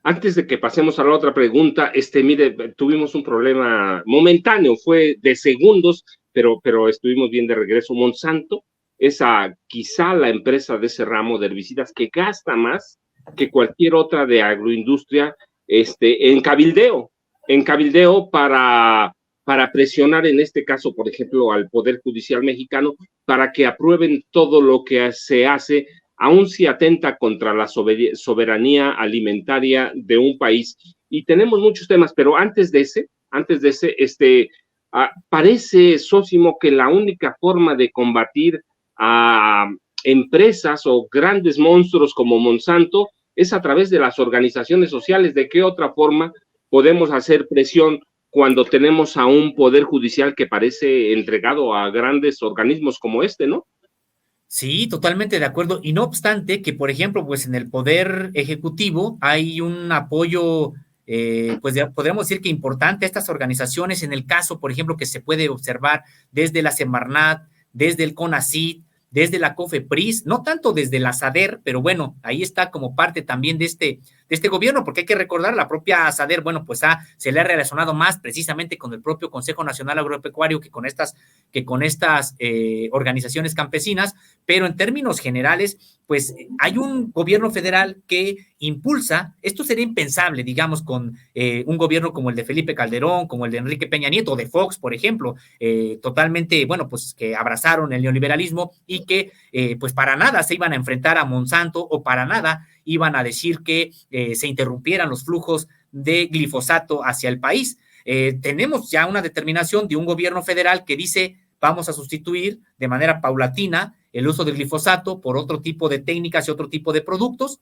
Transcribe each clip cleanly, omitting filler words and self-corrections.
Antes de que pasemos a la otra pregunta, mire, tuvimos un problema momentáneo, fue de segundos, pero estuvimos bien de regreso. Monsanto es quizá la empresa de ese ramo de herbicidas que gasta más que cualquier otra de agroindustria en cabildeo para presionar en este caso, por ejemplo, al Poder Judicial mexicano para que aprueben todo lo que se hace, aun si atenta contra la soberanía alimentaria de un país. Y tenemos muchos temas, pero antes de ese, parece, Sósimo, que la única forma de combatir a empresas o grandes monstruos como Monsanto es a través de las organizaciones sociales. ¿De qué otra forma podemos hacer presión cuando tenemos a un poder judicial que parece entregado a grandes organismos como ¿no? Sí, totalmente de acuerdo. Y no obstante que, por ejemplo, pues en el Poder Ejecutivo hay un apoyo, pues podríamos decir que importante a estas organizaciones. En el caso, por ejemplo, que se puede observar desde la Semarnat, desde el CONACYT, desde la COFEPRIS, no tanto desde la SADER, pero bueno, ahí está como parte también de este gobierno, porque hay que recordar, la propia SADER, bueno, pues se le ha relacionado más precisamente con el propio Consejo Nacional Agropecuario que con estas organizaciones campesinas, pero en términos generales, pues hay un gobierno federal que impulsa, esto sería impensable, digamos, con un gobierno como el de Felipe Calderón, como el de Enrique Peña Nieto, de Fox, por ejemplo, totalmente, bueno, pues que abrazaron el neoliberalismo y que pues para nada se iban a enfrentar a Monsanto o para nada iban a decir que se interrumpieran los flujos de glifosato hacia el país. Tenemos ya una determinación de un gobierno federal que dice vamos a sustituir de manera paulatina el uso del glifosato por otro tipo de técnicas y otro tipo de productos.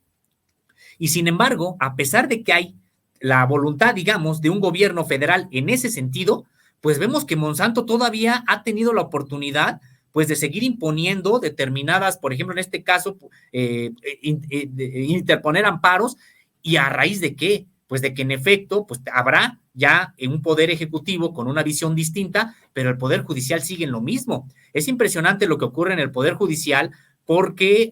Y sin embargo, a pesar de que hay la voluntad, digamos, de un gobierno federal en ese sentido, pues vemos que Monsanto todavía ha tenido la oportunidad pues de seguir imponiendo determinadas, por ejemplo, en este caso, interponer amparos. ¿Y a raíz de qué? Pues de que en efecto, pues habrá ya un poder ejecutivo con una visión distinta, pero el poder judicial sigue en lo mismo. Es impresionante lo que ocurre en el poder judicial porque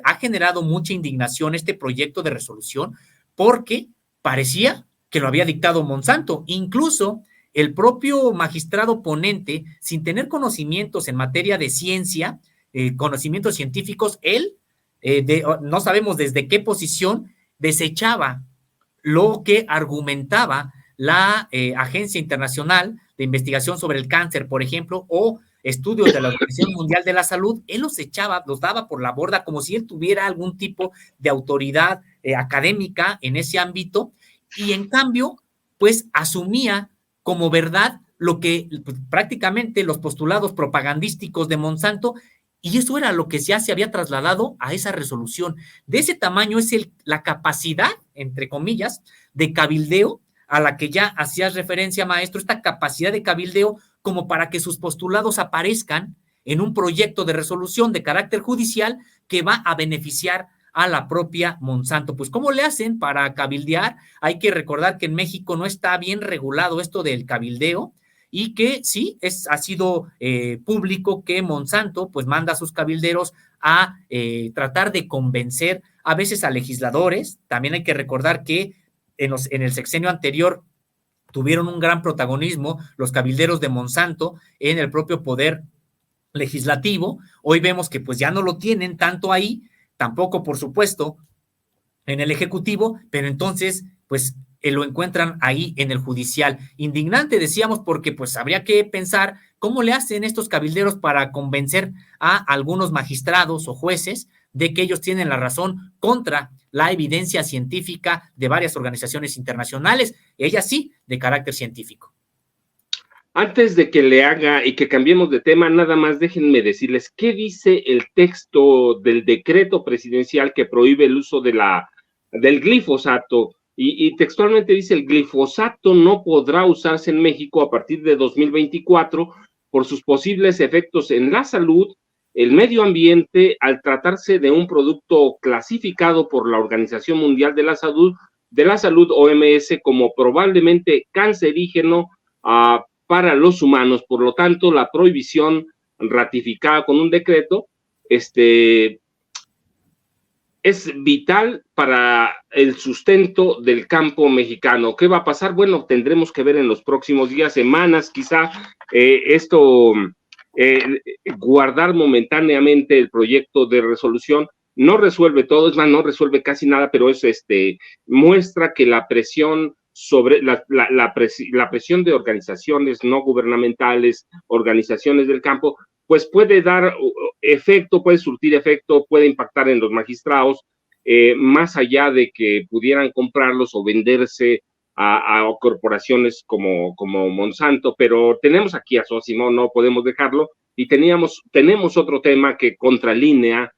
ha generado mucha indignación este proyecto de resolución porque parecía que lo había dictado Monsanto. Incluso el propio magistrado ponente, sin tener conocimientos en materia de ciencia, conocimientos científicos, él, no sabemos desde qué posición, desechaba lo que argumentaba la Agencia Internacional de Investigación sobre el Cáncer, por ejemplo, o estudios de la Organización Mundial de la Salud. Él los echaba, los daba por la borda como si él tuviera algún tipo de autoridad académica en ese ámbito, y en cambio, pues asumía como verdad lo que pues, prácticamente los postulados propagandísticos de Monsanto, y eso era lo que ya se había trasladado a esa resolución. De ese tamaño es la capacidad, entre comillas, de cabildeo a la que ya hacías referencia, maestro, esta capacidad de cabildeo como para que sus postulados aparezcan en un proyecto de resolución de carácter judicial que va a beneficiar a la propia Monsanto. Pues, ¿cómo le hacen para cabildear? Hay que recordar que en México no está bien regulado esto del cabildeo y que sí, ha sido público que Monsanto pues manda a sus cabilderos a tratar de convencer a veces a legisladores. También hay que recordar que en el sexenio anterior tuvieron un gran protagonismo los cabilderos de Monsanto en el propio poder legislativo. Hoy vemos que pues ya no lo tienen tanto ahí, tampoco por supuesto en el ejecutivo, pero entonces pues lo encuentran ahí en el judicial. Indignante, decíamos, porque pues habría que pensar cómo le hacen estos cabilderos para convencer a algunos magistrados o jueces de que ellos tienen la razón contra la evidencia científica de varias organizaciones internacionales, ellas sí, de carácter científico. Antes de que le haga y que cambiemos de tema, nada más déjenme decirles qué dice el texto del decreto presidencial que prohíbe el uso del glifosato. Y textualmente dice: el glifosato no podrá usarse en México a partir de 2024 por sus posibles efectos en la salud, el medio ambiente, al tratarse de un producto clasificado por la Organización Mundial de la Salud, OMS, como probablemente cancerígeno para los humanos. Por lo tanto, la prohibición ratificada con un decreto es vital para el sustento del campo mexicano. ¿Qué va a pasar? Bueno, tendremos que ver en los próximos días, semanas, quizá esto, guardar momentáneamente el proyecto de resolución no resuelve todo, es más, no resuelve casi nada, pero es muestra que la presión sobre la presión de organizaciones no gubernamentales, organizaciones del campo, pues puede dar efecto, puede surtir efecto, puede impactar en los magistrados, más allá de que pudieran comprarlos o venderse a corporaciones como Monsanto, pero tenemos aquí a Sosimo, no podemos dejarlo, y tenemos otro tema que contralínea